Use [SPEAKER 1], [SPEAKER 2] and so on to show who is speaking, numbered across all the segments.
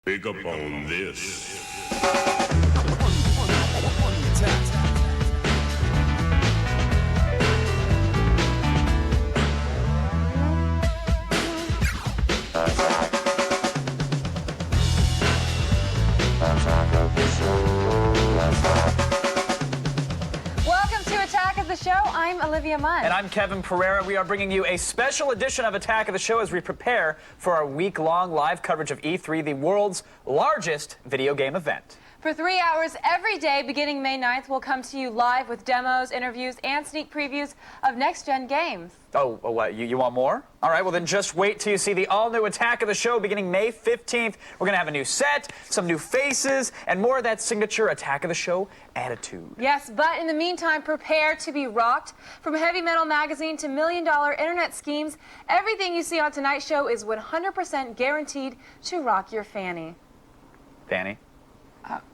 [SPEAKER 1] Pick up on this.
[SPEAKER 2] Welcome to Attack of the Show. I'm Olivia Munn.
[SPEAKER 3] And I'm Kevin Pereira. We are bringing you a special edition of Attack of the Show as we prepare for our week-long live coverage of E3, the world's largest video game event.
[SPEAKER 2] For 3 hours every day, beginning May 9th, we'll come to you live with demos, interviews, and sneak previews of next-gen games.
[SPEAKER 3] Oh, what? You want more? All right, well then just wait till you see the all-new Attack of the Show beginning May 15th. We're going to have a new set, some new faces, and more of that signature Attack of the Show attitude.
[SPEAKER 2] Yes, but in the meantime, prepare to be rocked. From Heavy Metal Magazine to million-dollar internet schemes, everything you see on tonight's show is 100% guaranteed to rock your fanny.
[SPEAKER 3] Fanny?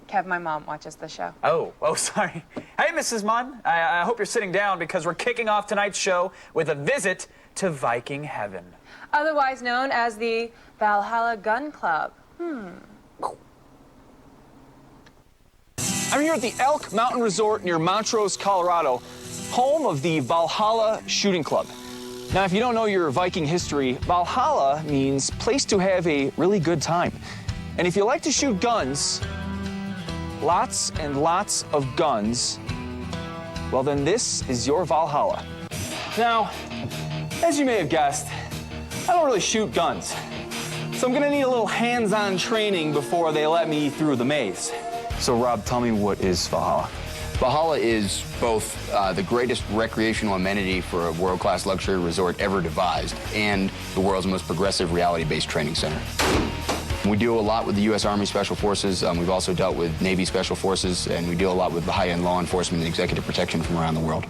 [SPEAKER 2] Kev, my mom watches the show.
[SPEAKER 3] Oh, sorry. Hey, Mrs. Munn. I hope you're sitting down because we're kicking off tonight's show with a visit to Viking Heaven.
[SPEAKER 2] Otherwise known as the Valhalla Gun Club.
[SPEAKER 4] I'm here at the Elk Mountain Resort near Montrose, Colorado, home of the Valhalla Shooting Club. Now, if you don't know your Viking history, Valhalla means place to have a really good time. And if you like to shoot guns, lots and lots of guns, well then this is your Valhalla. Now, as you may have guessed, I don't really shoot guns. So I'm gonna need a little hands-on training before they let me through the maze. So Rob, tell me, what is Valhalla?
[SPEAKER 5] Valhalla is both the greatest recreational amenity for a world-class luxury resort ever devised and the world's most progressive reality-based training center. We do a lot with the U.S. Army Special Forces. We've also dealt with Navy Special Forces, and we deal a lot with the high-end law enforcement and executive protection from around the world.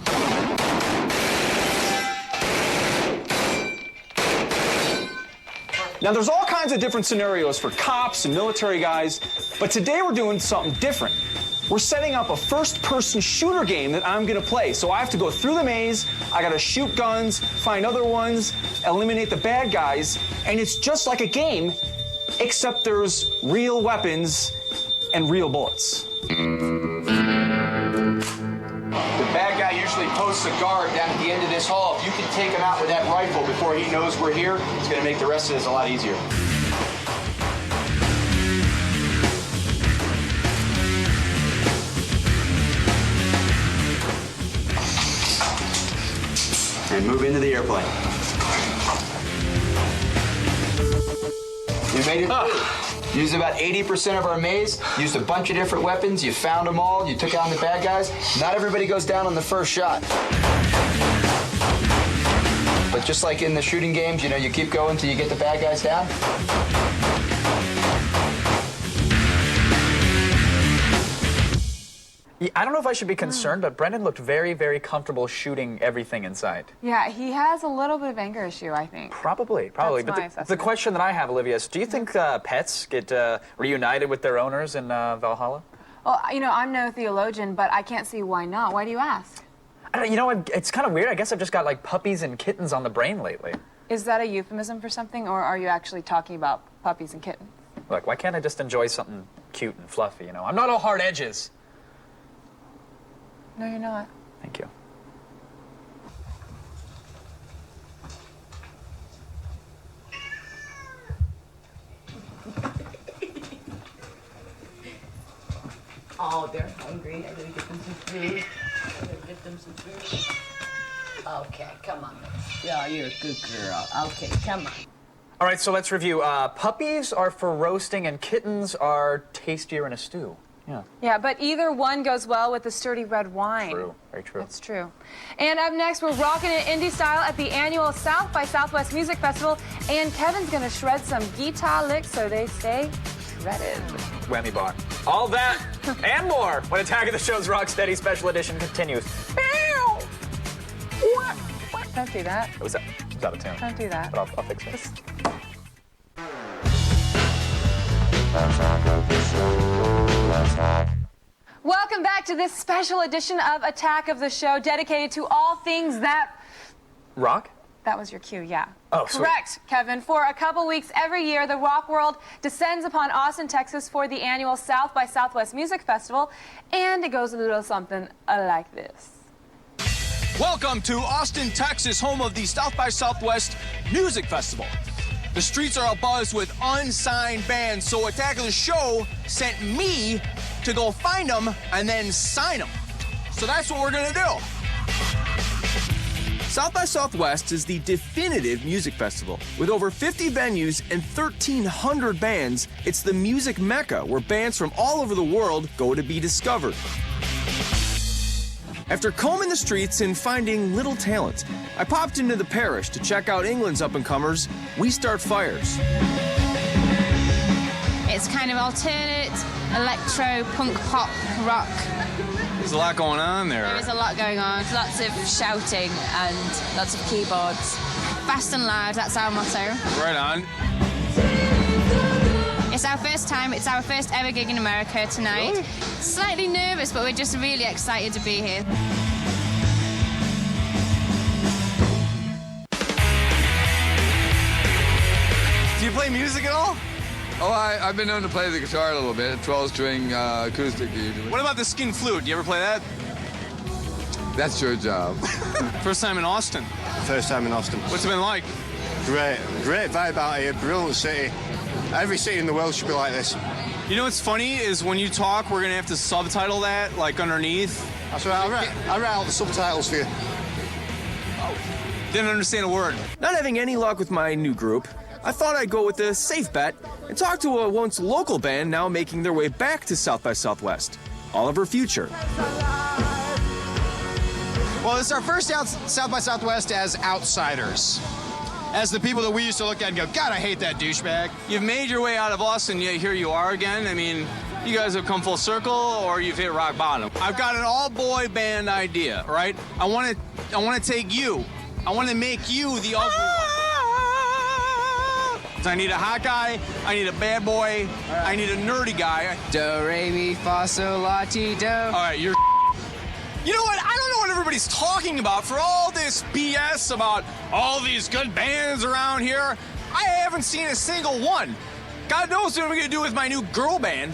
[SPEAKER 4] Now, there's all kinds of different scenarios for cops and military guys, but today we're doing something different. We're setting up a first-person shooter game that I'm gonna play. So I have to go through the maze, I gotta shoot guns, find other ones, eliminate the bad guys, and it's just like a game, except there's real weapons and real bullets. The bad guy usually posts a guard down at the end of this hall. If you can take him out with that rifle before he knows we're here, it's gonna make the rest of this a lot easier. And move into the airplane. You made it through. Used about 80% of our maze, used a bunch of different weapons, you found them all, you took out the bad guys. Not everybody goes down on the first shot. But just like in the shooting games, you know, you keep going till you get the bad guys down.
[SPEAKER 3] I don't know if I should be concerned, but Brendan looked very, very comfortable shooting everything inside.
[SPEAKER 2] Yeah, he has a little bit of anger issue, I think.
[SPEAKER 3] Probably.
[SPEAKER 2] That's my
[SPEAKER 3] But the
[SPEAKER 2] assessment.
[SPEAKER 3] question that I have, Olivia, is do you think pets get reunited with their owners in Valhalla?
[SPEAKER 2] Well, you know, I'm no theologian, but I can't see why not. Why do you ask?
[SPEAKER 3] I don't, you know, it's kind of weird. I guess I've just got like puppies and kittens on the brain lately.
[SPEAKER 2] Is that a euphemism for something, or are you actually talking about puppies and kittens?
[SPEAKER 3] Look, why can't I just enjoy something cute and fluffy, you know? I'm not all hard edges.
[SPEAKER 2] No, you're not.
[SPEAKER 3] Thank you.
[SPEAKER 6] Oh, they're hungry. I gotta get them some food. I gotta get them some food. Okay, come on. Yeah, you're a good girl. Okay, come on.
[SPEAKER 3] All right, so let's review. Puppies are for roasting and kittens are tastier in a stew. Yeah.
[SPEAKER 2] Yeah, but either one goes well with the sturdy red wine.
[SPEAKER 3] True. Very true.
[SPEAKER 2] That's true. And up next, we're rocking it indie style at the annual South by Southwest Music Festival, and Kevin's gonna shred some guitar licks so they stay shredded.
[SPEAKER 3] Whammy bar. All that and more when Attack of the Show's Rocksteady Special Edition continues.
[SPEAKER 2] Don't do that.
[SPEAKER 3] It was out of tune.
[SPEAKER 2] Don't do that.
[SPEAKER 3] But I'll fix it.
[SPEAKER 2] Welcome back to this special edition of Attack of the Show, dedicated to all things that
[SPEAKER 3] Rock?
[SPEAKER 2] That was your cue, yeah.
[SPEAKER 3] Oh, sweet.
[SPEAKER 2] Correct, Kevin. For a couple weeks every year, the rock world descends upon Austin, Texas for the annual South by Southwest Music Festival, and it goes a little something like this.
[SPEAKER 4] Welcome to Austin, Texas, home of the South by Southwest Music Festival. The streets are abuzz with unsigned bands, so Attack of the Show sent me to go find them and then sign them. So that's what we're gonna do. South by Southwest is the definitive music festival. With over 50 venues and 1,300 bands, it's the music mecca where bands from all over the world go to be discovered. After combing the streets and finding little talent, I popped into the parish to check out England's up-and-comers, We Start Fires.
[SPEAKER 7] It's kind of alternate, electro, punk, pop, rock.
[SPEAKER 4] There's a lot going on there.
[SPEAKER 7] There is a lot going on. Lots of shouting and lots of keyboards. Fast and loud, that's our motto.
[SPEAKER 4] Right on.
[SPEAKER 7] It's our first time, it's our first ever gig in America tonight.
[SPEAKER 4] Really?
[SPEAKER 7] Slightly nervous, but we're just really excited to be here.
[SPEAKER 4] Do you play music at all?
[SPEAKER 8] Oh, I've been known to play the guitar a little bit, 12-string acoustic usually.
[SPEAKER 4] What about the skin flute? Do you ever play that?
[SPEAKER 8] That's your job.
[SPEAKER 4] First time in Austin.
[SPEAKER 9] First time in Austin.
[SPEAKER 4] What's it been like?
[SPEAKER 9] Great vibe out here, brilliant city. Every city in the world should be like this.
[SPEAKER 4] You know what's funny is when you talk, we're gonna have to subtitle that, like underneath.
[SPEAKER 9] That's right, I'll write all the subtitles for you.
[SPEAKER 4] Didn't understand a word. Not having any luck with my new group, I thought I'd go with a safe bet and talk to a once local band now making their way back to South by Southwest, Oliver Future.
[SPEAKER 10] Well, it's our first South by Southwest as outsiders. As the people that we used to look at and go, God, I hate that douchebag.
[SPEAKER 4] You've made your way out of Austin, yet here you are again. I mean, you guys have come full circle, or you've hit rock bottom. I've got an all-boy band idea, right? I want to take you. I want to make you the ugly one. I need a hot guy, I need a bad boy, I need a nerdy guy.
[SPEAKER 6] Do, re, mi, fa, sol, la, ti, do.
[SPEAKER 4] All right, you're... You know what? I don't know what everybody's talking about for all this BS about all these good bands around here. I haven't seen a single one. God knows what I'm gonna do with my new girl band.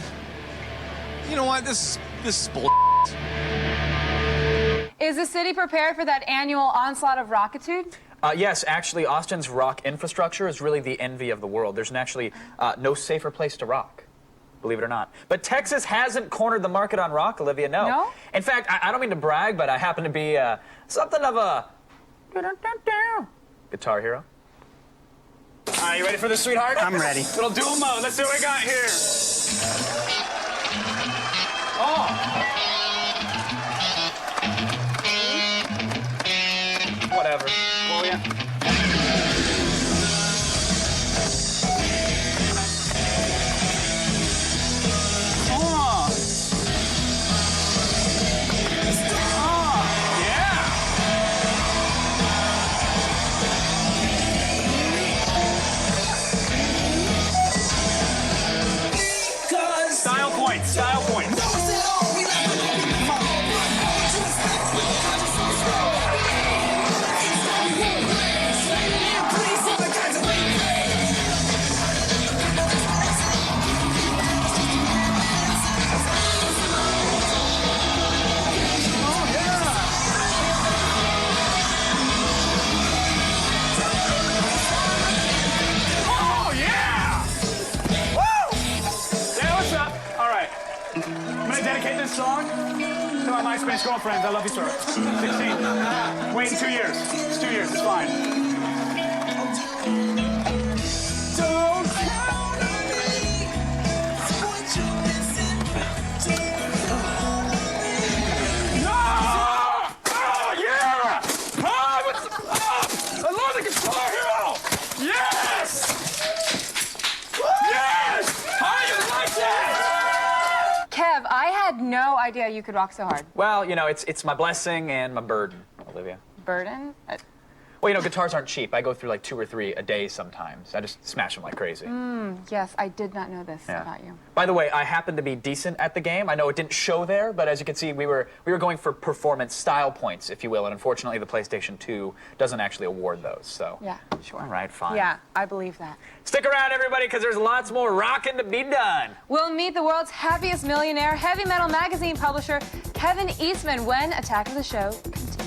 [SPEAKER 4] You know what? This is bull.
[SPEAKER 2] Is the city prepared for that annual onslaught of rockitude?
[SPEAKER 3] Yes, actually, Austin's rock infrastructure is really the envy of the world. There's actually no safer place to rock, believe it or not. But Texas hasn't cornered the market on rock, Olivia, no.
[SPEAKER 2] No?
[SPEAKER 3] In fact, I don't mean to brag, but I happen to be something of a guitar hero. Are you ready for this, sweetheart?
[SPEAKER 9] I'm ready.
[SPEAKER 3] Little dual mode. Let's see what we got here. Oh! Whatever. Well, yeah. Style points. Song to my MySpace girlfriends. I love you, sir. 16. Wait 2 years. It's 2 years. It's fine. Don't count on me. What you missing? No! Oh yeah! I love the Guitar Hero. Yes! Yes! How do you like that?
[SPEAKER 2] Kev, I had no idea you could rock so hard.
[SPEAKER 3] Well, you know, it's my blessing and my burden, Olivia.
[SPEAKER 2] Burden?
[SPEAKER 3] Well, you know, guitars aren't cheap. I go through like 2 or 3 a day sometimes. I just smash them like crazy.
[SPEAKER 2] Yes, I did not know this about you.
[SPEAKER 3] By the way, I happen to be decent at the game. I know it didn't show there, but as you can see, we were going for performance style points, if you will, and unfortunately the PlayStation 2 doesn't actually award those, so.
[SPEAKER 2] Yeah, sure.
[SPEAKER 3] All right, fine.
[SPEAKER 2] Yeah, I believe that.
[SPEAKER 3] Stick around, everybody, because there's lots more rocking to be done.
[SPEAKER 2] We'll meet the world's happiest millionaire, Heavy Metal magazine publisher Kevin Eastman when Attack of the Show continues.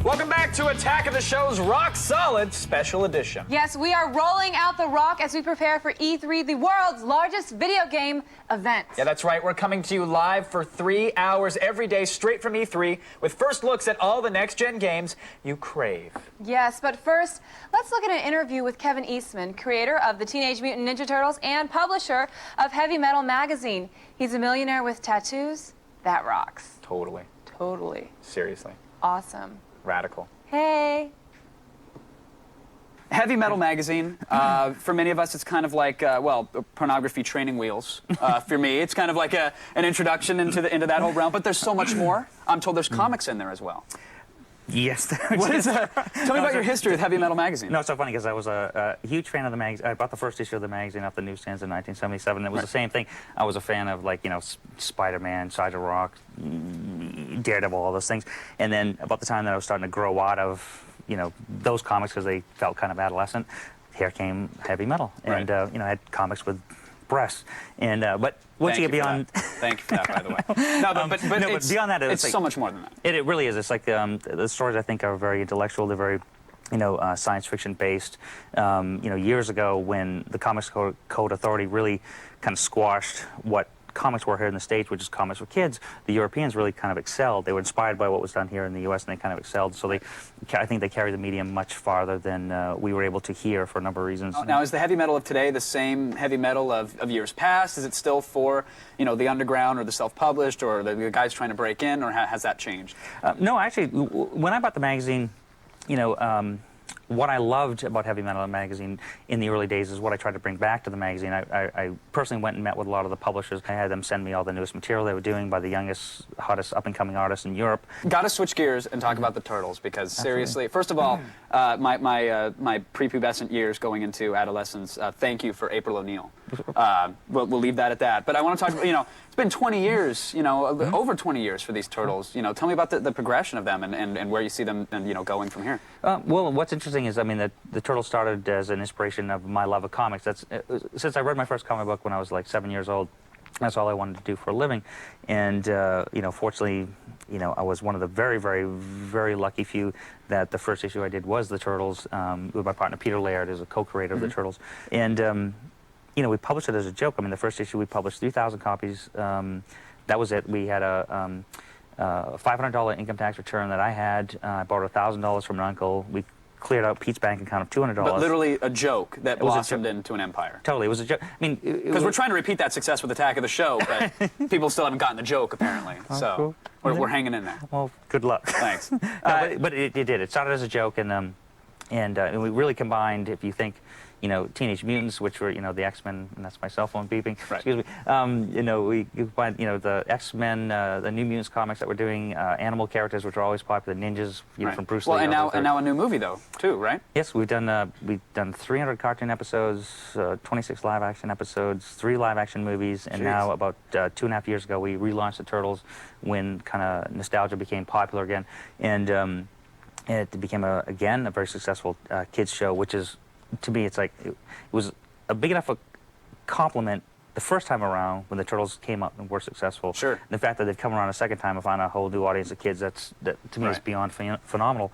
[SPEAKER 3] Welcome back to Attack of the Show's Rock Solid Special Edition.
[SPEAKER 2] Yes, we are rolling out the rock as we prepare for E3, the world's largest video game event.
[SPEAKER 3] Yeah, that's right. We're coming to you live for 3 hours every day, straight from E3, with first looks at all the next-gen games you crave.
[SPEAKER 2] Yes, but first, let's look at an interview with Kevin Eastman, creator of the Teenage Mutant Ninja Turtles and publisher of Heavy Metal magazine. He's a millionaire with tattoos. That rocks.
[SPEAKER 3] Totally.
[SPEAKER 2] Totally.
[SPEAKER 3] Seriously.
[SPEAKER 2] Awesome.
[SPEAKER 3] Radical.
[SPEAKER 2] Hey.
[SPEAKER 4] Heavy Metal magazine, for many of us, it's kind of like, well, pornography training wheels. For me, it's kind of like an introduction into that whole realm. But there's so much more. I'm told there's comics in there as well.
[SPEAKER 11] Yes.
[SPEAKER 4] What is that? Tell me about your history with Heavy Metal magazine.
[SPEAKER 11] No, it's so funny because I was a huge fan of the magazine. I bought the first issue of the magazine off the newsstands in 1977. It was the same thing. I was a fan of, like, you know, Spider-Man, Sergeant Rock, Daredevil, all those things. And then about the time that I was starting to grow out of, you know, those comics because they felt kind of adolescent, here came Heavy Metal.
[SPEAKER 4] Right.
[SPEAKER 11] And, you know, I had comics with breasts. And, but once you get beyond...
[SPEAKER 4] Thank you for that, by the way. No, but
[SPEAKER 11] beyond that,
[SPEAKER 4] it's
[SPEAKER 11] like,
[SPEAKER 4] so much more than that.
[SPEAKER 11] It really is. It's like the stories, I think, are very intellectual. They're very, you know, science fiction based. You know, years ago when the Comics Code Authority really kind of squashed what comics were here in the States, which is comics for kids, the Europeans really kind of excelled. They were inspired by what was done here in the U.S. and they kind of excelled. So I think they carry the medium much farther than we were able to here for a number of reasons.
[SPEAKER 4] Now, is the heavy metal of today the same heavy metal of years past? Is it still for, you know, the underground or the self-published or the guys trying to break in, or has that changed?
[SPEAKER 11] No, actually, when I bought the magazine, you know, what I loved about Heavy Metal magazine in the early days is what I tried to bring back to the magazine. I personally went and met with a lot of the publishers. I had them send me all the newest material they were doing by the youngest, hottest up-and-coming artists in Europe.
[SPEAKER 4] Got to switch gears and talk about the Turtles because, seriously, first of all, my prepubescent years going into adolescence, thank you for April O'Neil. We'll leave that at that. But I want to talk about, you know, it's been 20 years, you know, over 20 years for these Turtles. You know, tell me about the progression of them and where you see them, you know, going from here.
[SPEAKER 11] Well, what's interesting is, I mean, the Turtles started as an inspiration of my love of comics. Since I read my first comic book when I was like 7 years old, that's all I wanted to do for a living. And, you know, fortunately, you know, I was one of the very, very, very lucky few that the first issue I did was the Turtles with my partner Peter Laird, as a co-creator of the Turtles. And, you know, we published it as a joke. I mean, the first issue we published 3,000 copies. That was it. We had a $500 income tax return that I had. I borrowed $1,000 from an uncle. We cleared out Pete's bank account of $200.
[SPEAKER 4] But literally a joke that blossomed into an empire.
[SPEAKER 11] Totally, it was a joke. I mean,
[SPEAKER 4] because we're trying to repeat that success with Attack of the Show, but people still haven't gotten the joke apparently. So
[SPEAKER 11] cool.
[SPEAKER 4] we're hanging in there.
[SPEAKER 11] Well, good luck.
[SPEAKER 4] Thanks.
[SPEAKER 11] But it did. It started as a joke, and we really combined. If you think, you know, Teenage Mutants, which were, you know, the X-Men, and that's my cell phone beeping. Right. Excuse me. You know, we find, you know, the X-Men, the New Mutants comics that we're doing, animal characters, which are always popular, ninjas, you know, from Bruce Lee.
[SPEAKER 4] Well, and now a new movie though, too, right?
[SPEAKER 11] Yes, we've done 300 cartoon episodes, 26 live-action episodes, 3 live-action movies, and now about 2.5 years ago we relaunched the Turtles when kind of nostalgia became popular again, and it became again a very successful kids show, which is, to me, it's like it was a big enough a compliment the first time around when the Turtles came up and were successful.
[SPEAKER 4] Sure.
[SPEAKER 11] And the fact that they've come around a second time and found a whole new audience of kids, that to me is beyond phenomenal.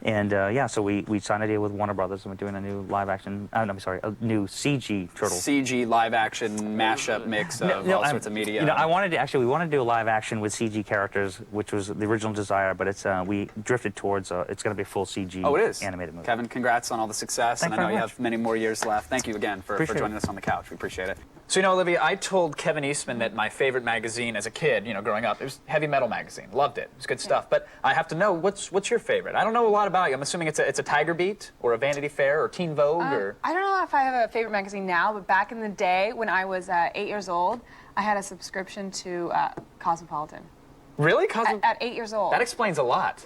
[SPEAKER 11] And yeah, so we signed a deal with Warner Brothers, and we're doing a new live-action, I'm sorry, a new CG Turtles.
[SPEAKER 4] CG live-action mashup mix of all sorts of media.
[SPEAKER 11] You know, we wanted to do a live-action with CG characters, which was the original desire, but it's we drifted towards it's going to be a full CG animated movie.
[SPEAKER 4] Kevin, congrats on all the success,
[SPEAKER 11] Thanks
[SPEAKER 4] and I know
[SPEAKER 11] very
[SPEAKER 4] you
[SPEAKER 11] much.
[SPEAKER 4] have many more years left. Thank you again for joining
[SPEAKER 11] it.
[SPEAKER 4] us on the couch. We appreciate it.
[SPEAKER 3] So, you know, Olivia, I told Kevin Eastman that my favorite magazine as a kid, you know, growing up, it was Heavy Metal magazine. Loved it. It was good stuff. But I have to know, what's your favorite? I don't know a lot about you. I'm assuming it's a Tiger Beat or a Vanity Fair or Teen Vogue or...
[SPEAKER 2] I don't know if I have a favorite magazine now, but back in the day when I was 8 years old, I had a subscription to Cosmopolitan.
[SPEAKER 3] Really? 'Cause of-
[SPEAKER 2] At 8 years old.
[SPEAKER 3] That explains a lot.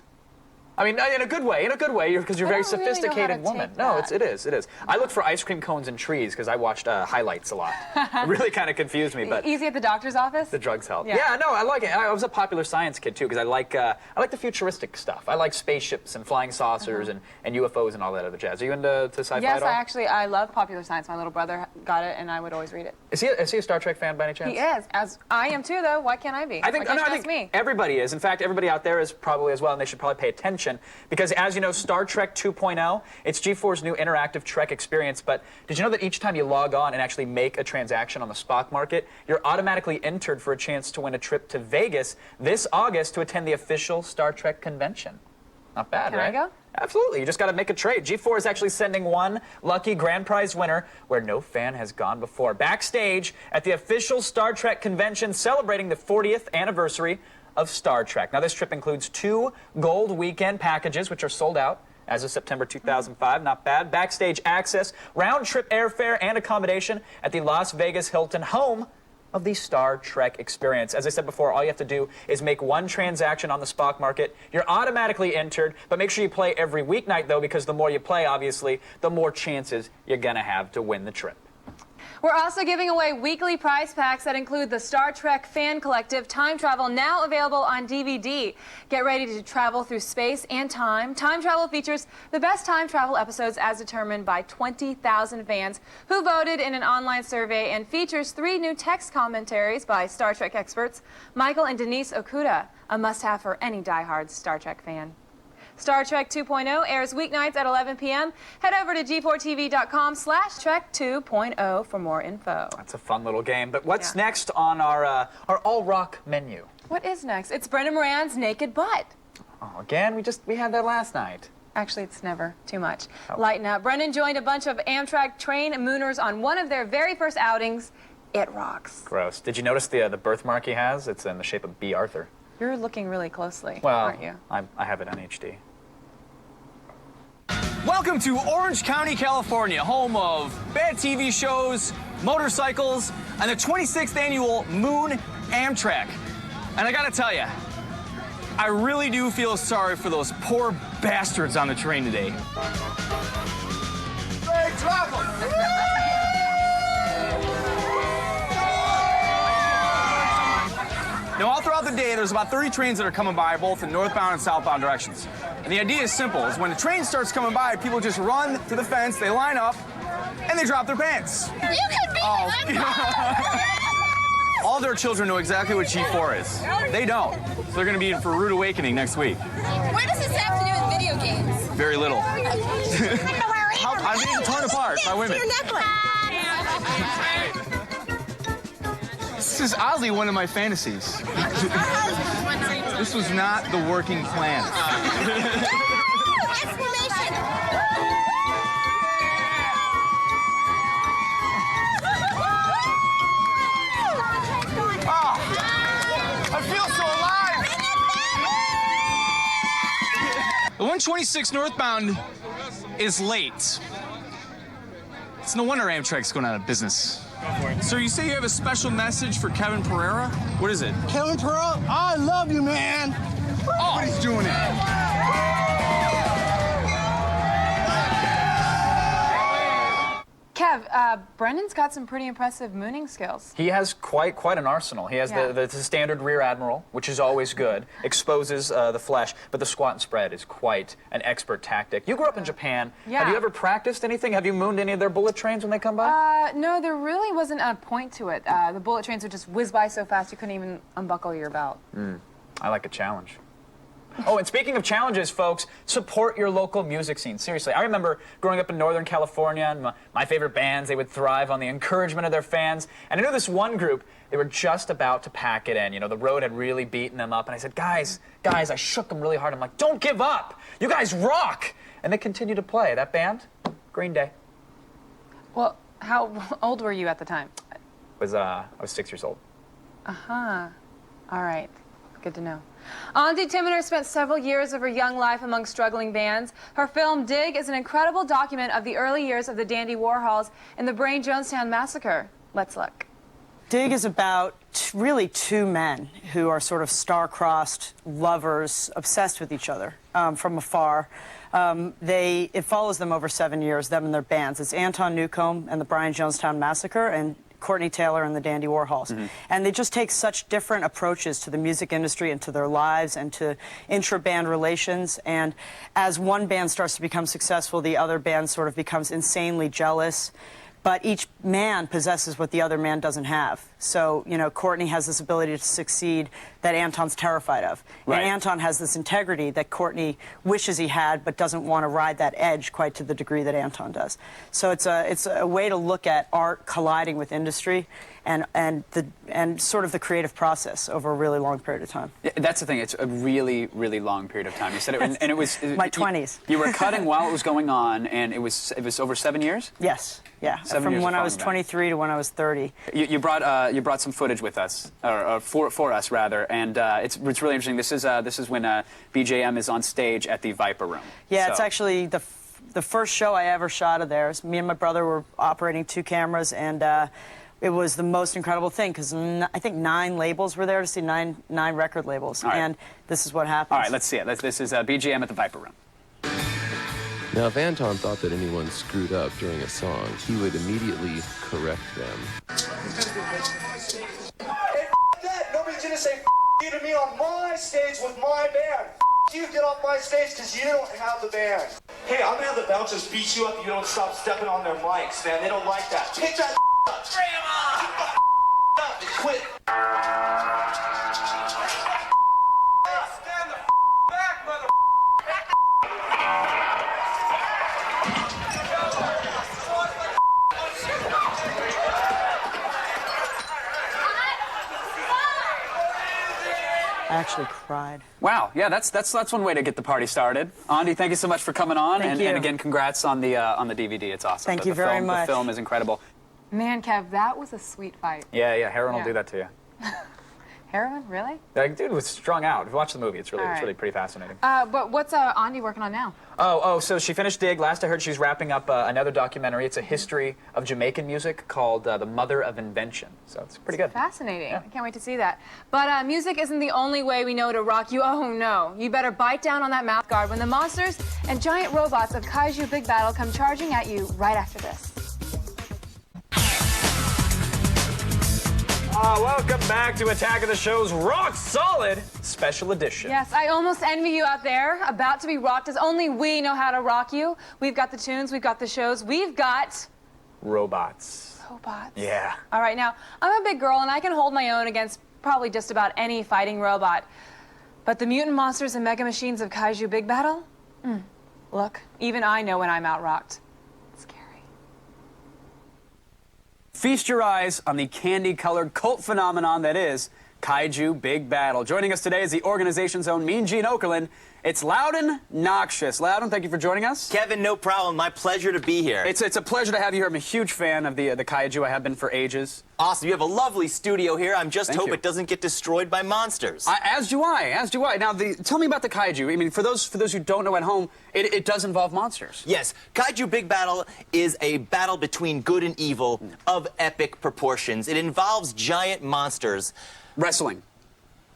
[SPEAKER 3] I mean, in a good way, because you're a very sophisticated woman. No, it is. I look for ice cream cones and trees because I watched highlights a lot. It really kind of confused me, but
[SPEAKER 2] Easy at the doctor's office?
[SPEAKER 3] the drugs help.
[SPEAKER 2] Yeah.
[SPEAKER 3] Yeah, no, I like it. I was a popular science kid too because I like the futuristic stuff. I like spaceships and flying saucers and UFOs and all that other jazz. Are you into sci-fi
[SPEAKER 2] Yes,
[SPEAKER 3] at all?
[SPEAKER 2] I love popular science. My little brother got it, and I would always read it.
[SPEAKER 3] Is he a Star Trek fan by any chance?
[SPEAKER 2] He is. As I am too, though. Why can't I be?
[SPEAKER 3] I think,
[SPEAKER 2] Why can't
[SPEAKER 3] no, I
[SPEAKER 2] you
[SPEAKER 3] think
[SPEAKER 2] ask me?
[SPEAKER 3] everybody is. In fact, everybody out there is probably as well, and they should probably pay attention because, as you know, Star Trek 2.0, it's G4's new interactive Trek experience. But did you know that each time you log on and actually make a transaction on the stock market, you're automatically entered for a chance to win a trip to Vegas this August to attend the official Star Trek convention? Not bad,
[SPEAKER 2] Can
[SPEAKER 3] right?
[SPEAKER 2] I go?
[SPEAKER 3] Absolutely. You just got to make a trade. G4 is actually sending one lucky grand prize winner where no fan has gone before. Backstage at the official Star Trek convention celebrating the 40th anniversary of Star Trek. Now, this trip includes 2 gold weekend packages, which are sold out as of September 2005. Not bad. Backstage access, round-trip airfare, and accommodation at the Las Vegas Hilton, home of the Star Trek experience. As I said before, all you have to do is make one transaction on the stock market. You're automatically entered, but make sure you play every weeknight, though, because the more you play, obviously, the more chances you're going to have to win the trip.
[SPEAKER 2] We're also giving away weekly prize packs that include the Star Trek Fan Collective Time Travel, now available on DVD. Get ready to travel through space and time. Time Travel features the best time travel episodes as determined by 20,000 fans who voted in an online survey, and features 3 new text commentaries by Star Trek experts Michael and Denise Okuda, a must-have for any diehard Star Trek fan. Star Trek 2.0 airs weeknights at 11 p.m. Head over to g4tv.com/Trek 2.0 for more info.
[SPEAKER 3] That's a fun little game. But what's next on our all-rock menu?
[SPEAKER 2] What is next? It's Brendan Moran's Naked Butt.
[SPEAKER 3] Oh, again? We had that last night.
[SPEAKER 2] Actually, it's never too much. Lighten up. Brendan joined a bunch of Amtrak train mooners on one of their very first outings. It rocks.
[SPEAKER 3] Gross. Did you notice the birthmark he has? It's in the shape of B. Arthur.
[SPEAKER 2] You're looking really closely,
[SPEAKER 3] Well,
[SPEAKER 2] aren't you?
[SPEAKER 3] I have it on HD.
[SPEAKER 4] Welcome to Orange County, California, home of bad TV shows, motorcycles, and the 26th annual Moon Amtrak. And I gotta tell you, I really do feel sorry for those poor bastards on the train today.
[SPEAKER 10] Hey, drop 'em!
[SPEAKER 4] Now, all throughout the day, there's about 30 trains that are coming by, both in northbound and southbound directions. And the idea is simple, is when the train starts coming by, people just run to the fence, they line up, and they drop their pants.
[SPEAKER 7] You could be
[SPEAKER 4] All their children know exactly what G4 is. They don't. So they're gonna be in for a rude awakening next week.
[SPEAKER 7] What does this have to do with video games?
[SPEAKER 4] Very little. I'm being torn apart by women. This is oddly one of my fantasies. This was not the working plan.
[SPEAKER 10] I feel so alive!
[SPEAKER 4] The 126 northbound is late. It's no wonder Amtrak's going out of business. So you say you have a special message for Kevin Pereira? What is it?
[SPEAKER 10] Kevin Pearl, I love you, man!
[SPEAKER 4] Oh,
[SPEAKER 10] He's doing it.
[SPEAKER 2] Kev, Brendan's got some pretty impressive mooning skills.
[SPEAKER 3] He has quite an arsenal. He has the standard rear admiral, which is always good, exposes the flesh, but the squat and spread is quite an expert tactic. You grew up in Japan.
[SPEAKER 2] Yeah.
[SPEAKER 3] Have you ever practiced anything? Have you mooned any of their bullet trains when they come by?
[SPEAKER 2] No, there really wasn't a point to it. The bullet trains would just whiz by so fast you couldn't even unbuckle your belt.
[SPEAKER 3] I like a challenge. Oh, and speaking of challenges, folks, support your local music scene. Seriously, I remember growing up in Northern California, and my favorite bands, they would thrive on the encouragement of their fans. And I knew this one group, they were just about to pack it in. You know, the road had really beaten them up. And I said, guys, I shook them really hard. I'm like, don't give up. You guys rock. And they continued to play. That band, Green Day.
[SPEAKER 2] Well, how old were you at the time?
[SPEAKER 3] I was 6 years old.
[SPEAKER 2] Uh-huh. All right. Good to know. Auntie Timiner spent several years of her young life among struggling bands. Her film, Dig, is an incredible document of the early years of the Dandy Warhols and the Brain Jonestown Massacre. Let's look.
[SPEAKER 12] Dig is about really two men who are sort of star-crossed lovers, obsessed with each other from afar. It follows them over 7 years, them and their bands. It's Anton Newcomb and the Brian Jonestown Massacre, and Courtney Taylor and the Dandy Warhols. And they just take such different approaches to the music industry and to their lives and to intra-band relations. And as one band starts to become successful, the other band sort of becomes insanely jealous. But each man possesses what the other man doesn't have. So, you know, Courtney has this ability to succeed that Anton's terrified of.
[SPEAKER 3] Right.
[SPEAKER 12] And Anton has this integrity that Courtney wishes he had, but doesn't want to ride that edge quite to the degree that Anton does. So it's a way to look at art colliding with industry and sort of the creative process over a really long period of time.
[SPEAKER 13] Yeah, that's the thing. It's a really, really long period of time. You said it, and it was
[SPEAKER 12] my 20s.
[SPEAKER 13] You were cutting while it was going on, and it was over 7 years.
[SPEAKER 12] Yes. Yeah. From when I was 23 to when I was 30.
[SPEAKER 13] You brought some footage with us, or for us rather, and it's really interesting. This is when BJM is on stage at the Viper Room.
[SPEAKER 12] Yeah,
[SPEAKER 13] so.
[SPEAKER 12] It's actually the first show I ever shot of theirs. Me and my brother were operating 2 cameras, and it was the most incredible thing because I think 9 labels were there to see nine record labels,
[SPEAKER 13] right.
[SPEAKER 12] And this is what happened.
[SPEAKER 13] All right, let's see it. This is BJM at the Viper Room.
[SPEAKER 14] Now, if Anton thought that anyone screwed up during a song, he would immediately correct them.
[SPEAKER 15] Hey, that! Nobody's gonna say you to me on my stage with my band. You get off my stage because you don't have the band. Hey, I'm gonna have the bouncers beat you up if you don't stop stepping on their mics, man. They don't like that. Pick that up. Grandma! Up and quit. Stand the back, mother.
[SPEAKER 12] I actually cried.
[SPEAKER 13] Wow, yeah, that's one way to get the party started. Andy, thank you so much for coming on, and again, congrats on the DVD. It's awesome.
[SPEAKER 12] Thank you very much.
[SPEAKER 13] The film is incredible.
[SPEAKER 2] Man, Kev, that was a sweet fight.
[SPEAKER 13] Yeah, heroin will do that to you.
[SPEAKER 2] Heroin, really?
[SPEAKER 13] Like, dude was strung out. If you watch the movie, it's really
[SPEAKER 2] All right.
[SPEAKER 13] pretty fascinating.
[SPEAKER 2] But what's Andi working on now?
[SPEAKER 13] So she finished Dig. Last I heard, she's wrapping up another documentary. It's a history of Jamaican music called The Mother of Invention. So it's pretty good.
[SPEAKER 2] Fascinating. I can't wait to see that. But music isn't the only way we know to rock you. Oh, no. You better bite down on that mouth guard when the monsters and giant robots of Kaiju Big Battle come charging at you right after this.
[SPEAKER 3] Welcome back to Attack of the Show's Rock Solid Special Edition.
[SPEAKER 2] Yes, I almost envy you out there, about to be rocked, as only we know how to rock you. We've got the tunes, we've got the shows, we've got...
[SPEAKER 3] Robots.
[SPEAKER 2] Robots.
[SPEAKER 3] Yeah.
[SPEAKER 2] All right, now, I'm a big girl, and I can hold my own against probably just about any fighting robot. But the mutant monsters and mega machines of Kaiju Big Battle? Look, even I know when I'm out-rocked.
[SPEAKER 13] Feast your eyes on the candy-colored cult phenomenon that is Kaiju Big Battle. Joining us today is the organization's own Mean Gene Okerlund. It's Loudon Noxious. Loudon, thank you for joining us.
[SPEAKER 16] Kevin, no problem. My pleasure to be here.
[SPEAKER 13] It's a pleasure to have you here. I'm a huge fan of the Kaiju. I have been for ages.
[SPEAKER 16] Awesome. You have a lovely studio here. I just
[SPEAKER 13] Thank
[SPEAKER 16] hope
[SPEAKER 13] you.
[SPEAKER 16] it doesn't get destroyed by monsters.
[SPEAKER 13] As do I. Now, tell me about the Kaiju. I mean, for those who don't know at home, it does involve monsters.
[SPEAKER 16] Yes. Kaiju Big Battle is a battle between good and evil of epic proportions. It involves giant monsters.
[SPEAKER 13] Wrestling,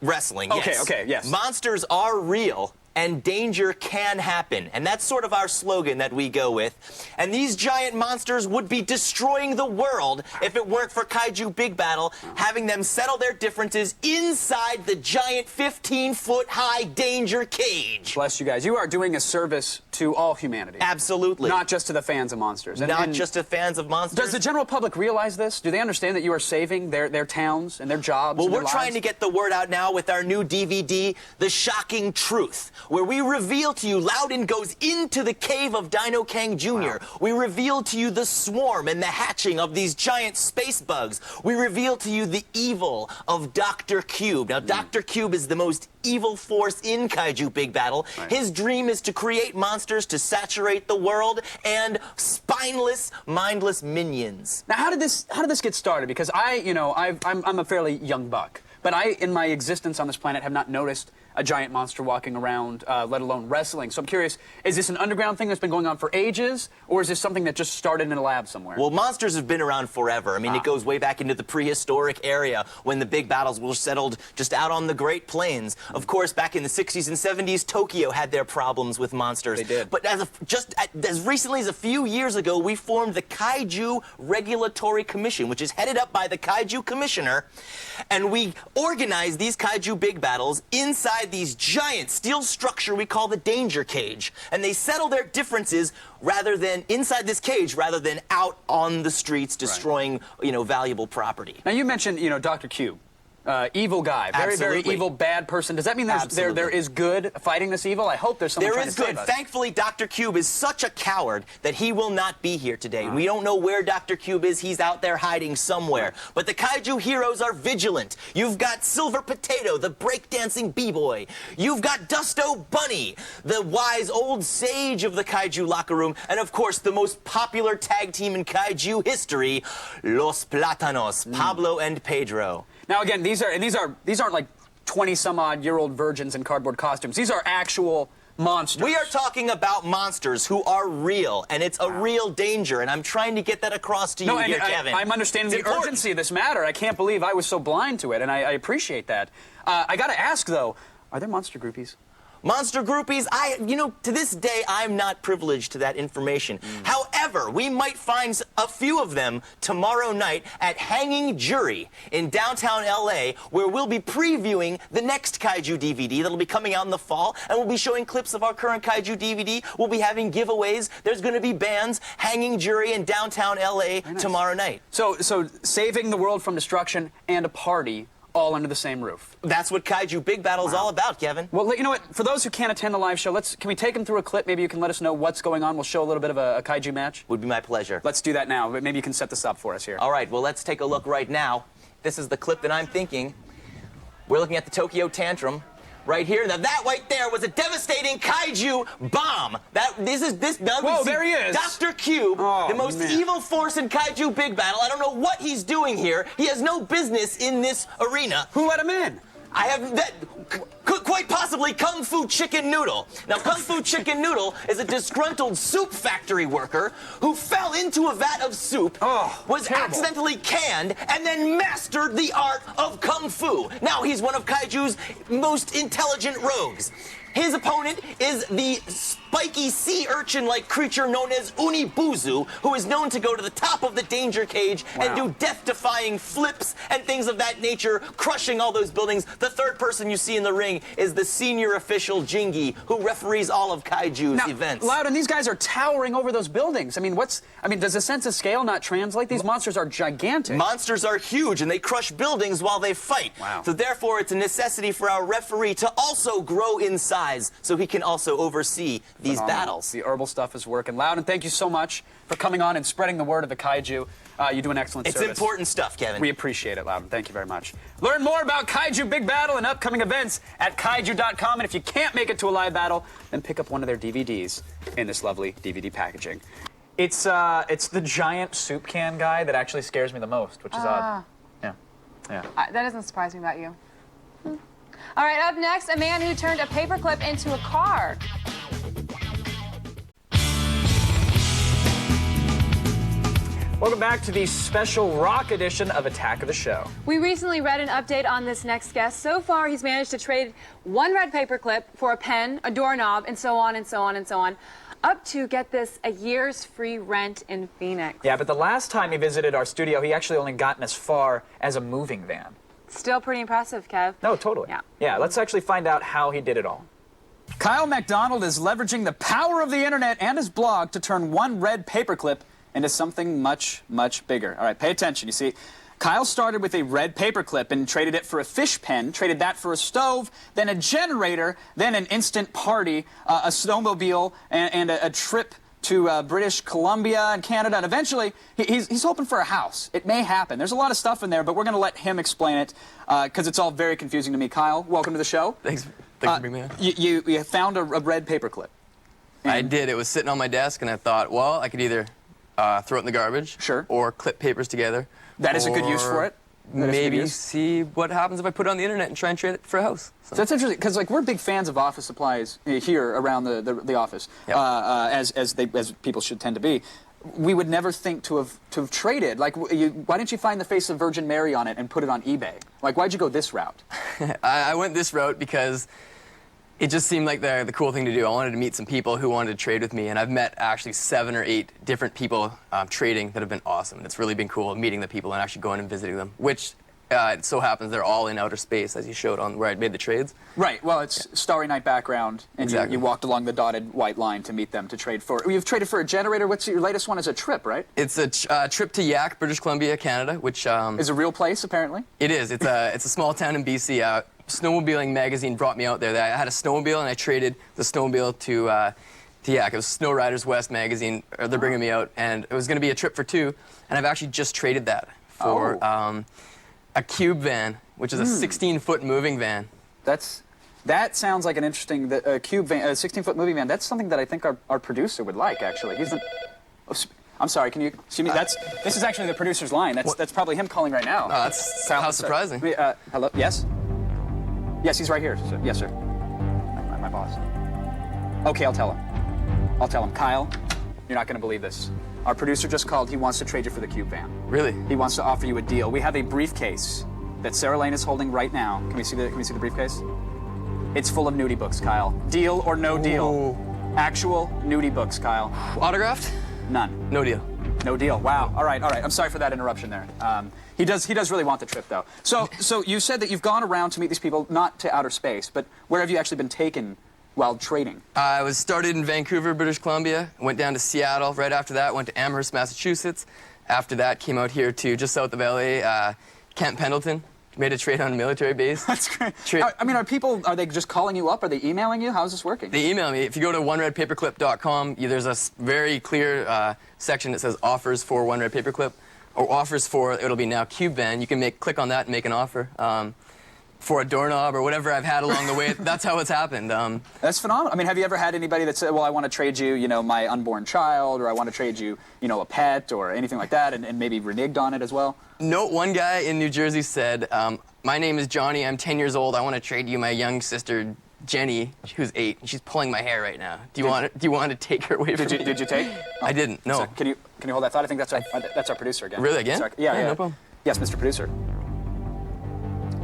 [SPEAKER 13] yes.
[SPEAKER 16] Okay,
[SPEAKER 13] yes.
[SPEAKER 16] Monsters are real, and danger can happen. And that's sort of our slogan that we go with. And these giant monsters would be destroying the world if it weren't for Kaiju Big Battle having them settle their differences inside the giant 15-foot-high danger cage.
[SPEAKER 13] Bless you guys. You are doing a service to all humanity.
[SPEAKER 16] Absolutely.
[SPEAKER 13] Not just to the fans of monsters.
[SPEAKER 16] Not just to fans of monsters.
[SPEAKER 13] Does the general public realize this? Do they understand that you are saving their towns and their jobs?
[SPEAKER 16] Well,
[SPEAKER 13] and their
[SPEAKER 16] we're trying
[SPEAKER 13] lives?
[SPEAKER 16] to get the word out now with our new DVD, The Shocking Truth, where we reveal to you Loudon goes into the cave of Dino Kang Jr. Wow. We reveal to you the swarm and the hatching of these giant space bugs. We reveal to you the evil of Dr. Cube. Now, Dr. Cube is the most evil force in Kaiju Big Battle. Right. His dream is to create monsters to saturate the world and spineless, mindless minions.
[SPEAKER 13] Now, how did this get started? Because I'm a fairly young buck, but I, in my existence on this planet, have not noticed a giant monster walking around, let alone wrestling. So I'm curious, is this an underground thing that's been going on for ages, or is this something that just started in a lab somewhere?
[SPEAKER 16] Well, monsters have been around forever. I mean, it goes way back into the prehistoric area when the big battles were settled just out on the Great Plains. Of course, back in the 60s and 70s, Tokyo had their problems with monsters.
[SPEAKER 13] They did.
[SPEAKER 16] But as recently as a few years ago, we formed the Kaiju Regulatory Commission, which is headed up by the Kaiju Commissioner, and we organize these Kaiju big battles inside these giant steel structure we call the Danger Cage. And they settle their differences rather than inside this cage rather than out on the streets destroying, valuable property.
[SPEAKER 13] Now, you mentioned, Dr. Cube. Evil guy, very evil, bad person. Does that mean there is good fighting this evil? I hope there's someone trying to save us.
[SPEAKER 16] There is good. Thankfully, Dr. Cube is such a coward that he will not be here today. We don't know where Dr. Cube is. He's out there hiding somewhere. But the Kaiju heroes are vigilant. You've got Silver Potato, the breakdancing b-boy. You've got Dusto Bunny, the wise old sage of the Kaiju locker room. And, of course, the most popular tag team in Kaiju history, Los Platanos, Pablo and Pedro.
[SPEAKER 13] Now, again, these aren't like 20-some-odd-year-old virgins in cardboard costumes. These are actual monsters.
[SPEAKER 16] We are talking about monsters who are real, and it's a real danger, and I'm trying to get that across to you here, Kevin.
[SPEAKER 13] I'm understanding the urgency of this matter. I can't believe I was so blind to it, and I appreciate that. I got to ask, though, are there monster groupies?
[SPEAKER 16] Monster groupies, to this day, I'm not privileged to that information. However, we might find a few of them tomorrow night at Hanging Jury in downtown LA, where we'll be previewing the next Kaiju DVD that'll be coming out in the fall, and we'll be showing clips of our current Kaiju DVD. We'll be having giveaways. There's going to be bands. Hanging Jury in downtown LA tomorrow night.
[SPEAKER 13] So saving the world from destruction and a party all under the same roof.
[SPEAKER 16] That's what Kaiju Big Battle is all about, Kevin.
[SPEAKER 13] Well, you know what? For those who can't attend the live show, can we take them through a clip? Maybe you can let us know what's going on. We'll show a little bit of a Kaiju match.
[SPEAKER 16] Would be my pleasure.
[SPEAKER 13] Let's do that now. But maybe you can set this up for us here.
[SPEAKER 16] All right. Well, let's take a look right now. This is the clip that I'm thinking. We're looking at the Tokyo Tantrum right here. Now, that right there was a devastating Kaiju bomb.
[SPEAKER 13] Whoa, there he is.
[SPEAKER 16] Dr. Cube, the most evil force in Kaiju Big Battle. I don't know what he's doing here. He has no business in this arena.
[SPEAKER 13] Who let him in?
[SPEAKER 16] Quite possibly Kung Fu Chicken Noodle. Now, Kung Fu Chicken Noodle is a disgruntled soup factory worker who fell into a vat of soup, was accidentally canned, and then mastered the art of Kung Fu. Now, he's one of Kaiju's most intelligent rogues. His opponent is the spiky sea urchin-like creature known as Unibuzu, who is known to go to the top of the Danger Cage and do death-defying flips and things of that nature, crushing all those buildings. The third person you see in the ring is the senior official Jingi, who referees all of Kaiju's events.
[SPEAKER 13] Loudon, these guys are towering over those buildings. Does the sense of scale not translate? These monsters are gigantic.
[SPEAKER 16] Monsters are huge, and they crush buildings while they fight.
[SPEAKER 13] Wow.
[SPEAKER 16] So therefore, it's a necessity for our referee to also grow in size, so he can also oversee these battles.
[SPEAKER 13] The herbal stuff is working. Loudon, thank you so much for coming on and spreading the word of the Kaiju. You do an excellent service.
[SPEAKER 16] It's important stuff, Kevin.
[SPEAKER 13] We appreciate it, Loudon. Thank you very much. Learn more about Kaiju Big Battle and upcoming events at kaiju.com. And if you can't make it to a live battle, then pick up one of their DVDs in this lovely DVD packaging.
[SPEAKER 3] It's the giant soup can guy that actually scares me the most, which is odd. Yeah.
[SPEAKER 2] That doesn't surprise me about you. All right, up next, a man who turned a paperclip into a car.
[SPEAKER 3] Welcome back to the special rock edition of Attack of the Show.
[SPEAKER 2] We recently read an update on this next guest. So far, he's managed to trade one red paperclip for a pen, a doorknob, and so on and so on and so on. Up to, get this, a year's free rent in Phoenix.
[SPEAKER 3] Yeah, but the last time he visited our studio, he actually only gotten as far as a moving van.
[SPEAKER 2] Still pretty impressive, Kev.
[SPEAKER 3] No, totally. Yeah, let's actually find out how he did it all.
[SPEAKER 13] Kyle MacDonald is leveraging the power of the internet and his blog to turn one red paperclip into something much, much bigger. All right, pay attention. You see, Kyle started with a red paperclip and traded it for a fish pen, traded that for a stove, then a generator, then an instant party, a snowmobile, and a trip to British Columbia and Canada, and eventually he's hoping for a house. It may happen. There's a lot of stuff in there, but we're going to let him explain it because it's all very confusing to me. Kyle, welcome to the show.
[SPEAKER 17] Thanks for bringing me on.
[SPEAKER 13] You found a red paperclip.
[SPEAKER 17] I did. It was sitting on my desk, and I thought, well, I could either throw it in the garbage, or clip papers together.
[SPEAKER 13] That is a good use for it.
[SPEAKER 17] maybe see what happens if I put it on the internet and try and trade it for a house.
[SPEAKER 13] So that's interesting, because like we're big fans of office supplies here around the office, as people should tend to be. We would never think to have traded. Like, why didn't you find the face of Virgin Mary on it and put it on eBay? Like, why'd you go this route?
[SPEAKER 17] I went this route because it just seemed like the cool thing to do. I wanted to meet some people who wanted to trade with me, and I've met actually 7 or 8 different people trading that have been awesome. And it's really been cool meeting the people and actually going and visiting them, which it so happens they're all in outer space, as you showed on where I made the trades.
[SPEAKER 13] Right. Well, it's Starry Night background, and
[SPEAKER 17] exactly.
[SPEAKER 13] you walked along the dotted white line to meet them to trade for. You've traded for a generator. What's your latest one? Is a trip, right?
[SPEAKER 17] It's a trip to Yak, British Columbia, Canada, which is
[SPEAKER 13] a real place apparently.
[SPEAKER 17] It is. It's a small town in BC. Snowmobiling magazine brought me out there. I had a snowmobile, and I traded the snowmobile to Yak. It was Snow Riders West magazine. They're bringing me out, and it was going to be a trip for 2, and I've actually just traded that for a cube van, which is a 16-foot moving van.
[SPEAKER 13] That sounds like an interesting cube van, a 16-foot moving van. That's something that I think our producer would like, actually. I'm sorry, can you see me? This is actually the producer's line. That's probably him calling right now.
[SPEAKER 17] That's how surprising.
[SPEAKER 13] Hello? Yes? Yes, he's right here. Yes, sir. My boss. Okay, I'll tell him. Kyle, you're not going to believe this. Our producer just called. He wants to trade you for the cube van.
[SPEAKER 17] Really?
[SPEAKER 13] He wants to offer you a deal. We have a briefcase that Sarah Lane is holding right now. Can we see the briefcase? It's full of nudie books, Kyle. Deal or no deal? Actual nudie books, Kyle.
[SPEAKER 17] Autographed?
[SPEAKER 13] None.
[SPEAKER 17] No deal.
[SPEAKER 13] No deal. Wow. All right. I'm sorry for that interruption there. He does really want the trip, though. So you said that you've gone around to meet these people, not to outer space, but where have you actually been taken while trading?
[SPEAKER 17] I was started in Vancouver, British Columbia, went down to Seattle. Right after that, went to Amherst, Massachusetts. After that, came out here to just south of LA, Camp Pendleton. Made a trade on a military base.
[SPEAKER 13] That's great. I mean, are they just calling you up? Are they emailing you? How's this working?
[SPEAKER 17] They email me. If you go to oneredpaperclip.com, there's a very clear section that says offers for One Red Paperclip, or offers for, it'll be now Cube Van. You can click on that and make an offer. For a doorknob or whatever I've had along the way. That's how it's happened.
[SPEAKER 13] That's phenomenal. I mean, have you ever had anybody that said, well, I want to trade you, my unborn child, or I want to trade you, a pet, or anything like that, and maybe reneged on it as well?
[SPEAKER 17] No, one guy in New Jersey said, my name is Johnny, I'm 10 years old, I want to trade you my young sister, Jenny, who's 8, and she's pulling my hair right now. Do you want to take her away from me?
[SPEAKER 13] Did you take?
[SPEAKER 17] I didn't, no.
[SPEAKER 13] So, can you hold that thought? I think that's our producer again.
[SPEAKER 17] Really, again?
[SPEAKER 13] Sorry. Yeah,
[SPEAKER 17] no problem.
[SPEAKER 13] Yes, Mr. Producer.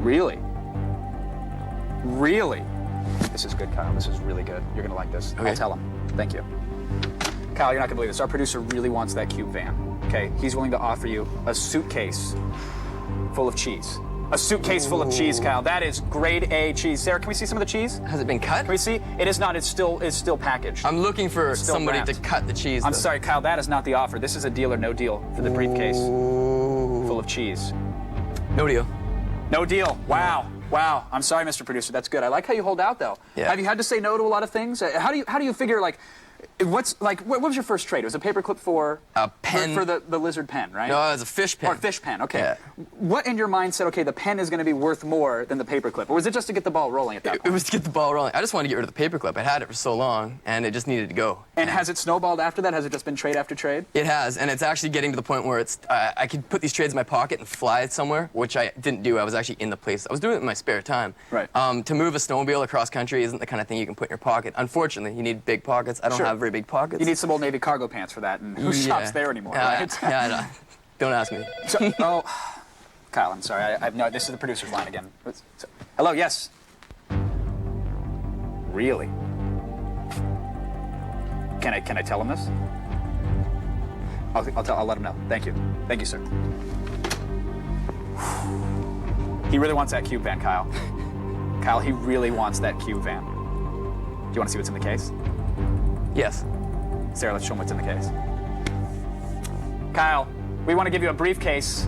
[SPEAKER 13] Really? Really? This is good, Kyle. This is really good. You're going to like this.
[SPEAKER 17] Okay.
[SPEAKER 13] I'll tell him. Thank you. Kyle, you're not going to believe this. Our producer really wants that cube van. Okay? He's willing to offer you a suitcase full of cheese. A suitcase full of cheese, Kyle. That is grade A cheese. Sarah, can we see some of the cheese?
[SPEAKER 17] Has it been cut?
[SPEAKER 13] Can we see? It is not. It's still packaged.
[SPEAKER 17] I'm looking for somebody to cut the cheese.
[SPEAKER 13] I'm sorry, Kyle. That is not the offer. This is a deal or no deal for the briefcase full of cheese.
[SPEAKER 17] No deal.
[SPEAKER 13] No deal. Wow. Wow. I'm sorry, Mr. Producer. That's good. I like how you hold out, though.
[SPEAKER 17] Yeah.
[SPEAKER 13] Have you had to say no to a lot of things? How do you figure, what was your first trade? It was a paperclip for
[SPEAKER 17] a pen
[SPEAKER 13] for the lizard pen, right?
[SPEAKER 17] No, it was a fish pen.
[SPEAKER 13] Or a fish pen. Okay.
[SPEAKER 17] Yeah.
[SPEAKER 13] What in your mind said, okay, the pen is going to be worth more than the paperclip, or was it just to get the ball rolling at that point?
[SPEAKER 17] It was to get the ball rolling. I just wanted to get rid of the paperclip. I had it for so long, and it just needed to go.
[SPEAKER 13] And has it snowballed after that? Has it just been trade after trade?
[SPEAKER 17] It has, and it's actually getting to the point where it's I could put these trades in my pocket and fly it somewhere, which I didn't do. I was actually in the place. I was doing it in my spare time.
[SPEAKER 13] Right.
[SPEAKER 17] To move a snowmobile across country isn't the kind of thing you can put in your pocket. Unfortunately, you need big pockets. I don't have very big pockets.
[SPEAKER 13] You need some Old Navy cargo pants for that, and who shops there anymore, right?
[SPEAKER 17] Yeah, don't ask me.
[SPEAKER 13] Kyle, I'm sorry. I have no. This is the producer's line again. Hello, yes. Really? Can I tell him this? I'll let him know. Thank you, sir. He really wants that cube van, Kyle. Kyle, he really wants that cube van. Do you want to see what's in the case?
[SPEAKER 17] Yes.
[SPEAKER 13] Sarah, let's show him what's in the case. Kyle, we want to give you a briefcase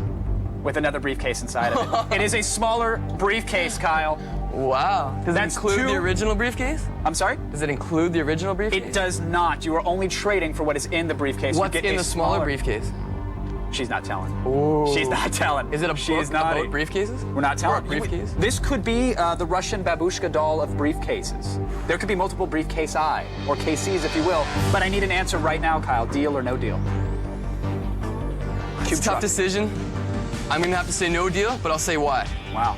[SPEAKER 13] with another briefcase inside of it. It is a smaller briefcase, Kyle.
[SPEAKER 17] Wow. Does it include the original briefcase?
[SPEAKER 13] I'm sorry?
[SPEAKER 17] Does it include the original briefcase?
[SPEAKER 13] It does not. You are only trading for what is in the briefcase.
[SPEAKER 17] What's in the smaller briefcase?
[SPEAKER 13] She's not telling.
[SPEAKER 17] Ooh.
[SPEAKER 13] She's not telling.
[SPEAKER 17] Is it a book about briefcases?
[SPEAKER 13] We're not telling.
[SPEAKER 17] Briefcase?
[SPEAKER 13] This could be the Russian babushka doll of briefcases. There could be multiple briefcase I, or KCs if you will, but I need an answer right now, Kyle. Deal or no deal?
[SPEAKER 17] It's a tough decision. I'm gonna have to say no deal, but I'll say why.
[SPEAKER 3] Wow.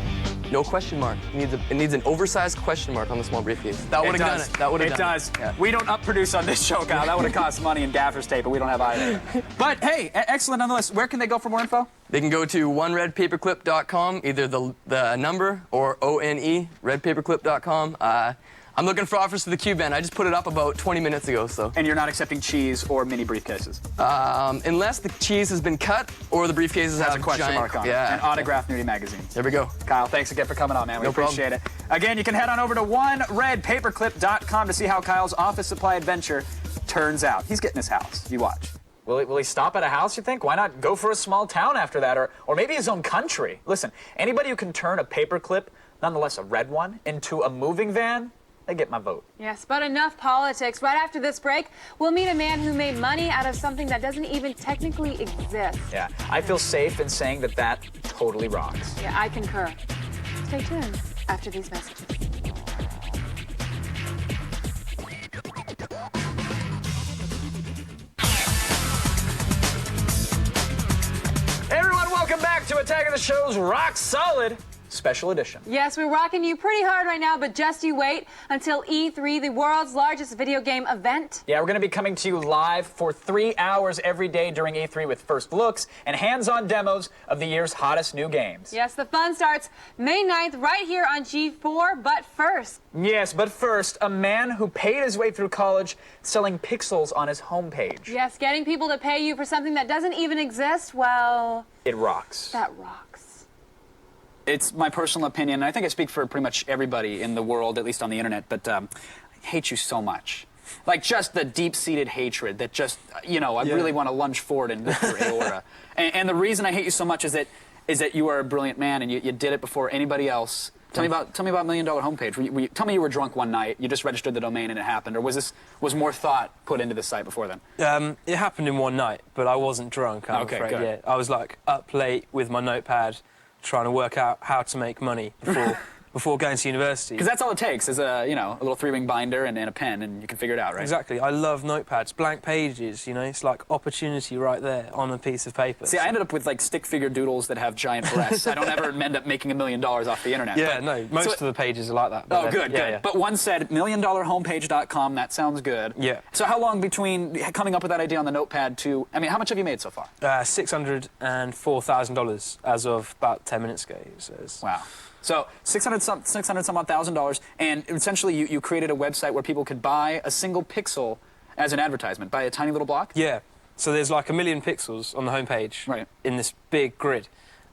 [SPEAKER 17] No question mark. It needs an oversized question mark on the small briefcase. That would have done it. That would have done it.
[SPEAKER 3] It does. Yeah. We don't up-produce on this show, Kyle. That would have cost money and gaffer's tape, but we don't have either. But hey, excellent nonetheless. Where can they go for more info?
[SPEAKER 17] They can go to oneredpaperclip.com, either the number or ONE, redpaperclip.com. I'm looking for offers for the Q band. I just put it up about 20 minutes ago, so.
[SPEAKER 3] And you're not accepting cheese or mini briefcases?
[SPEAKER 17] Unless the cheese has been cut or the briefcases have
[SPEAKER 3] a question mark on it. And autographed Nudie magazine.
[SPEAKER 17] There we go.
[SPEAKER 3] Kyle, thanks again for coming on, man. We
[SPEAKER 17] No problem.
[SPEAKER 3] appreciate it. Again, you can head on over to oneredpaperclip.com to see how Kyle's office supply adventure turns out. He's getting his house. You watch. Will he stop at a house, you think? Why not go for a small town after that, or maybe his own country? Listen, anybody who can turn a paperclip, nonetheless a red one, into a moving van, they get my vote.
[SPEAKER 2] Yes, but enough politics. Right after this break, we'll meet a man who made money out of something that doesn't even technically exist.
[SPEAKER 3] Yeah, I feel safe in saying that totally rocks.
[SPEAKER 2] Yeah, I concur. Stay tuned after these messages.
[SPEAKER 3] Hey everyone, welcome back to Attack of the Show's Rock Solid Special Edition.
[SPEAKER 2] Yes, we're rocking you pretty hard right now, but just you wait until E3, the world's largest video game event.
[SPEAKER 3] Yeah, we're going to be coming to you live for 3 hours every day during E3 with first looks and hands-on demos of the year's hottest new games.
[SPEAKER 2] Yes, the fun starts May 9th right here on G4, but first.
[SPEAKER 3] Yes, but first, a man who paid his way through college selling pixels on his homepage.
[SPEAKER 2] Yes, getting people to pay you for something that doesn't even exist, well...
[SPEAKER 3] It rocks.
[SPEAKER 2] That rocks.
[SPEAKER 3] It's my personal opinion, and I think I speak for pretty much everybody in the world, at least on the internet, but I hate you so much. Like, just the deep-seated hatred that just, I really want to lunge forward and rip your aorta. And the reason I hate you so much is that you are a brilliant man, and you did it before anybody else. Tell me about $1 Million Homepage. Tell me you were drunk one night, you just registered the domain and it happened, or was more thought put into the site before then?
[SPEAKER 18] It happened in one night, but I wasn't drunk, I'm afraid.
[SPEAKER 3] Good.
[SPEAKER 18] Yeah, I was like up late with my notepad, trying to work out how to make money before going to university.
[SPEAKER 3] Because that's all it takes is a little 3-ring binder and a pen, and you can figure it out, right?
[SPEAKER 18] Exactly. I love notepads, blank pages. It's like opportunity right there on a piece of paper.
[SPEAKER 3] See, I ended up with like stick figure doodles that have giant breasts. I don't ever end up making $1 million off the internet.
[SPEAKER 18] Yeah, no, most of the pages are like that.
[SPEAKER 3] Oh, good. Yeah. But one said $1millionhomepage.com. That sounds good.
[SPEAKER 18] Yeah.
[SPEAKER 3] So how long between coming up with that idea on the notepad to, how much have you made so far?
[SPEAKER 18] $604,000 as of about 10 minutes ago.
[SPEAKER 3] Wow. So $600 some odd thousand, and essentially you created a website where people could buy a single pixel as an advertisement, buy a tiny little block?
[SPEAKER 18] Yeah. So there's like 1 million pixels on the homepage in this big grid,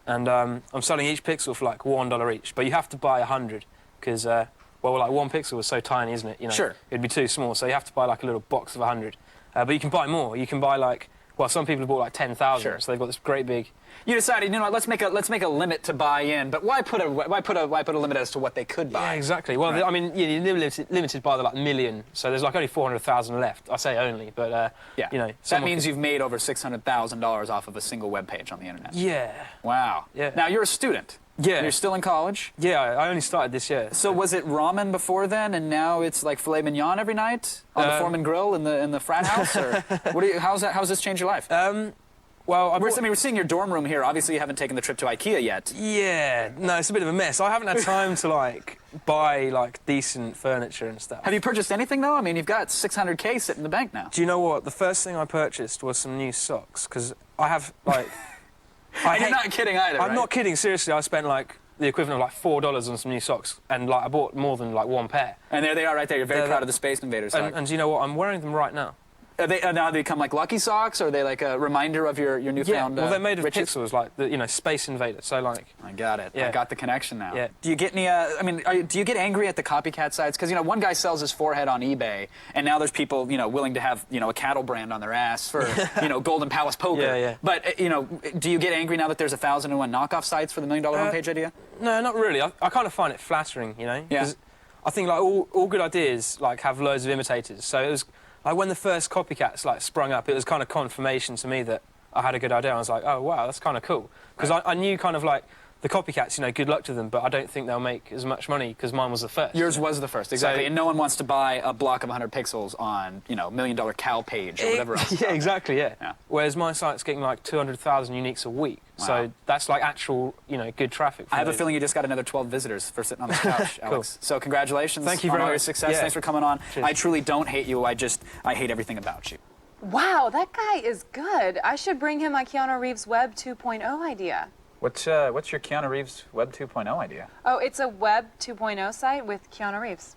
[SPEAKER 18] and I'm selling each pixel for like $1 each. But you have to buy 100 because like one pixel is so tiny, isn't it?
[SPEAKER 3] Sure.
[SPEAKER 18] It'd be too small, so you have to buy like a little box of 100. But you can buy more. You can buy like, some people have bought like 10,000,
[SPEAKER 3] sure.
[SPEAKER 18] So they've got this great big.
[SPEAKER 2] You
[SPEAKER 3] decided, let's make a limit to buy in, but why put a limit as to what they could buy?
[SPEAKER 18] Yeah, exactly. Well,
[SPEAKER 3] right.
[SPEAKER 18] You're limited by the million, so there's like only 400,000 left. I say only, but
[SPEAKER 3] yeah. That means you've made over $600,000 off of a single web page on the internet.
[SPEAKER 18] Yeah.
[SPEAKER 3] Wow.
[SPEAKER 18] Yeah.
[SPEAKER 3] Now you're a student.
[SPEAKER 18] Yeah.
[SPEAKER 3] You're still in college?
[SPEAKER 18] Yeah, I only started this year.
[SPEAKER 3] So was it ramen before then, and now it's like filet mignon every night on the Foreman Grill in the frat house? Or how's this changed your life? We're seeing your dorm room here. Obviously, you haven't taken the trip to IKEA yet.
[SPEAKER 18] Yeah, no, it's a bit of a mess. I haven't had time to buy decent furniture and stuff.
[SPEAKER 3] Have you purchased anything though? You've got $600K sitting in the bank now.
[SPEAKER 18] Do you know what? The first thing I purchased was some new socks because I have
[SPEAKER 3] And you're not kidding either,
[SPEAKER 18] I'm
[SPEAKER 3] right?
[SPEAKER 18] not kidding. Seriously, I spent the equivalent of $4 on some new socks, and I bought more than one pair.
[SPEAKER 3] And there they are, right there. You're very proud of the Space Invaders sock.
[SPEAKER 18] And do you know what? I'm wearing them right now.
[SPEAKER 3] Now they become like lucky socks, or are they like a reminder of your newfound?
[SPEAKER 18] Yeah, well, they're made of
[SPEAKER 3] riches?
[SPEAKER 18] pixels, like the Space Invader. So
[SPEAKER 3] I got it.
[SPEAKER 18] Yeah.
[SPEAKER 3] I got the connection now.
[SPEAKER 18] Yeah.
[SPEAKER 3] Do you get any? Do you get angry at the copycat sites? Because one guy sells his forehead on eBay, and now there's people willing to have a cattle brand on their ass for Golden Palace Poker.
[SPEAKER 18] Yeah.
[SPEAKER 3] But do you get angry now that there's 1,001 knockoff sites for the $1 million homepage idea?
[SPEAKER 18] No, not really. I kind of find it flattering,
[SPEAKER 3] Yeah.
[SPEAKER 18] 'Cause I think all good ideas have loads of imitators. So it was. When the first copycats sprung up, it was kind of confirmation to me that I had a good idea. I was like, oh wow, that's kind of cool. Because I knew kind of the copycats, good luck to them, but I don't think they'll make as much money because mine was the first.
[SPEAKER 3] Yours was the first, exactly.
[SPEAKER 18] So,
[SPEAKER 3] and no one wants to buy a block of 100 pixels on, $1 million cow page or whatever else.
[SPEAKER 18] Yeah, exactly, yeah. Whereas my site's getting 200,000 uniques a week. So that's like actual, good traffic.
[SPEAKER 3] I have a feeling you just got another 12 visitors for sitting on the couch, Alex. So congratulations.
[SPEAKER 18] Thank you
[SPEAKER 3] on
[SPEAKER 18] very
[SPEAKER 3] all your
[SPEAKER 18] much.
[SPEAKER 3] success.
[SPEAKER 18] Yeah.
[SPEAKER 3] Thanks for coming on.
[SPEAKER 18] Cheers.
[SPEAKER 3] I truly don't hate you. I hate everything about you.
[SPEAKER 2] Wow, that guy is good. I should bring him my Keanu Reeves Web 2.0 idea.
[SPEAKER 3] What's your Keanu Reeves Web 2.0 idea?
[SPEAKER 2] Oh, it's a Web 2.0 site with Keanu Reeves.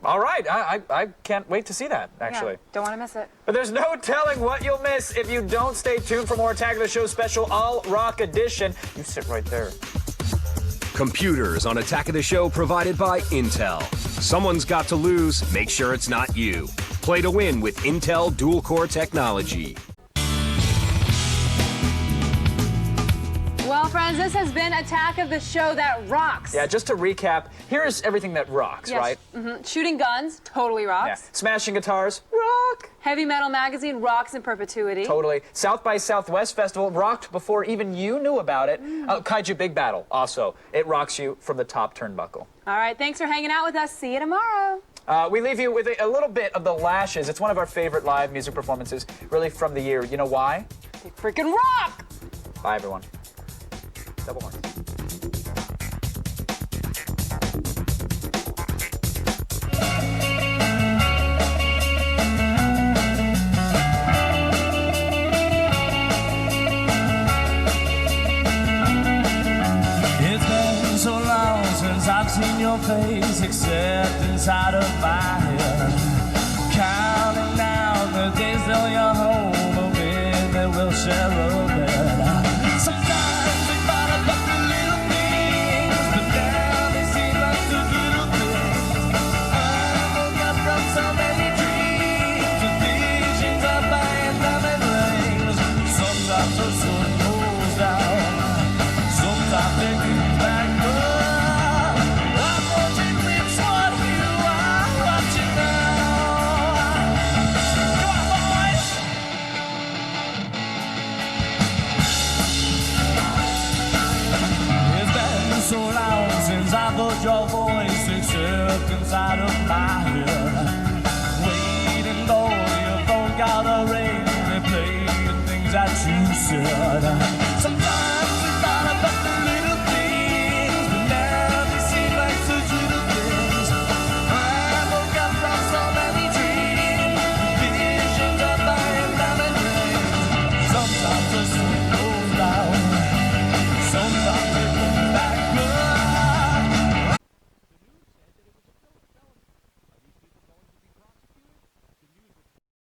[SPEAKER 3] All right, I can't wait to see that, actually.
[SPEAKER 2] Yeah, don't want to miss it.
[SPEAKER 3] But there's no telling what you'll miss if you don't stay tuned for more Attack of the Show special All Rock Edition. You sit right there.
[SPEAKER 19] Computers on Attack of the Show provided by Intel. Someone's got to lose, make sure it's not you. Play to win with Intel dual-core technology.
[SPEAKER 2] Well, friends, this has been Attack of the Show that rocks.
[SPEAKER 3] Yeah, just to recap, here's everything that rocks,
[SPEAKER 2] Yes.
[SPEAKER 3] right?
[SPEAKER 2] Mm-hmm. Shooting guns, totally rocks.
[SPEAKER 3] Yeah. Smashing guitars, rock.
[SPEAKER 2] Heavy Metal Magazine rocks in perpetuity.
[SPEAKER 3] Totally. South by Southwest Festival rocked before even you knew about it. Kaiju Big Battle, also. It rocks you from the top turnbuckle.
[SPEAKER 2] All right, thanks for hanging out with us. See you tomorrow.
[SPEAKER 3] We leave you with a little bit of The Lashes. It's one of our favorite live music performances, really from the year. You know why?
[SPEAKER 2] They freaking rock!
[SPEAKER 3] Bye, everyone. Double horn.
[SPEAKER 20] It's been so long since I've seen your face, except inside of my head. Counting down the days till you're home, but maybe we'll share a bed. Sometimes we fight about the little things, but now they seem like the little things. I woke up from so many dreams, with visions of buying diamond rings. Sometimes the sun goes down, sometimes they come back up. I'm watching which one you are watching now. Come on, boys! It's been so long since I heard your voice, except inside of my